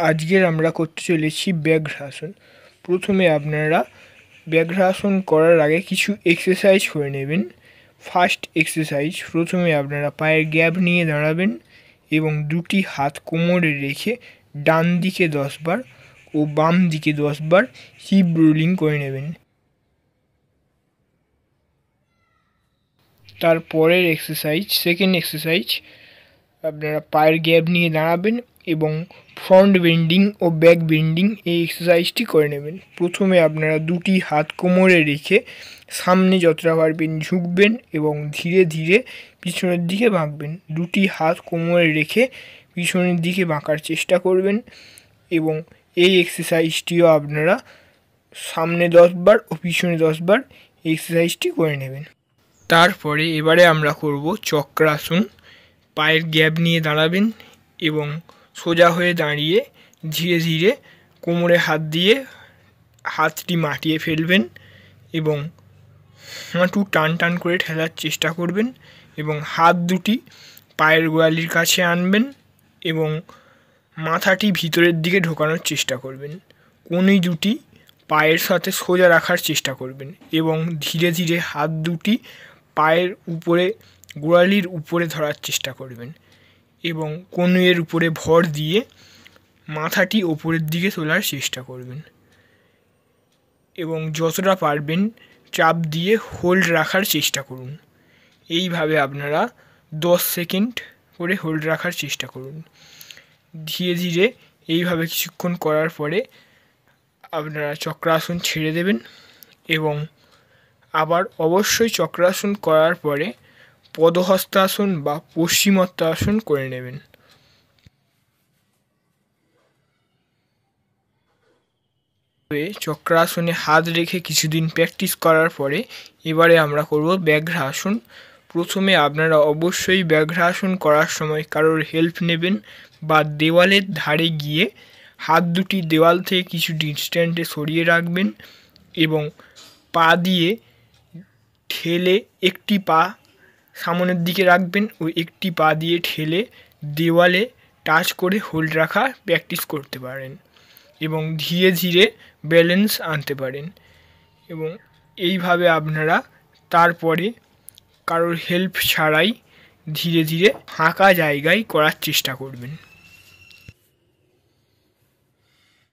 আজকের আমরা করতে চলেছি ব্যাঘ্রাসন। প্রথমে আপনারা ব্যাঘ্রাসন করার আগে কিছু এক্সারসাইজ করে নেবেন। ফার্স্ট এক্সারসাইজ, প্রথমে আপনারা পায়ের গ্যাপ নিয়ে দাঁড়াবেন এবং দুটি হাত কোমরে রেখে ডান দিকে 10 বার ও বাম দিকে 10 বার হিপ রোলিং করে নেবেন। তারপরের এক্সারসাইজ, সেকেন্ড এক্সারসাইজ, আপনারা পায়ের গ্যাপ নিয়ে দাঁড়াবেন এবং ফ্রন্ট বেন্ডিং ও ব্যাক বেন্ডিং এই এক্সারসাইজটি করে নেবেন। প্রথমে আপনারা দুটি হাত কোমরে রেখে সামনে যতটা পারবেন ঝুঁকবেন এবং ধীরে ধীরে পিছনের দিকে বাঁকবেন। দুটি হাত কোমরে রেখে পিছনের দিকে বাঁকার চেষ্টা করবেন এবং এই এক্সারসাইজটিও আপনারা সামনে 10 বার ও পিছনে 10 বার এক্সারসাইজটি করে নেবেন। তারপরে এবারে আমরা করব চক্রাসন। পায়ের গ্যাপ নিয়ে দাঁড়াবেন এবং সোজা হয়ে দাঁড়িয়ে ধীরে ধীরে কোমরে হাত দিয়ে হাতটি মাটিয়ে ফেলবেন এবং হাঁটু টান টান করে ঠেলার চেষ্টা করবেন এবং হাত দুটি পায়ের গোড়ালির কাছে আনবেন এবং মাথাটি ভিতরের দিকে ঢোকানোর চেষ্টা করবেন। কনুই দুটি পায়ের সাথে সোজা রাখার চেষ্টা করবেন এবং ধীরে ধীরে হাত দুটি পায়ের উপরে গোড়ালির উপরে ধরার চেষ্টা করবেন এবং কনুইয়ের উপরে ভর দিয়ে মাথাটি ওপরের দিকে তোলার চেষ্টা করবেন এবং যতটা পারবেন চাপ দিয়ে হোল্ড রাখার চেষ্টা করুন। এইভাবে আপনারা 10 সেকেন্ড করে হোল্ড রাখার চেষ্টা করুন। ধীরে ধীরে এইভাবে কিছুক্ষণ করার পরে আপনারা চক্রাসন ছেড়ে দেবেন এবং আবার অবশ্যই চক্রাসন করার পরে পদহস্তাসন বা পশ্চিমোত্তাসন করে নেবেন। চক্রাসনে হাত রেখে কিছুদিন প্র্যাকটিস করার পরে এবারে আমরা করব ব্যাঘ্রাসন। প্রথমে আপনারা অবশ্যই ব্যাঘ্রাসন করার সময় কারোর হেল্প নেবেন বা দেওয়ালের ধারে গিয়ে হাত দুটি দেওয়াল থেকে কিছু ডিস্ট্যান্সে সরিয়ে রাখবেন এবং পা দিয়ে ঠেলে একটি পা সামনের দিকে রাখবেন ও একটি পা দিয়ে ঠেলে দেওয়ালে টাচ করে হোল্ড রাখা প্র্যাকটিস করতে পারেন এবং ধীরে ধীরে ব্যালেন্স আনতে পারেন এবং এইভাবে আপনারা তারপরে কারোর হেল্প ছাড়াই ধীরে ধীরে ফাঁকা জায়গায় করার চেষ্টা করবেন।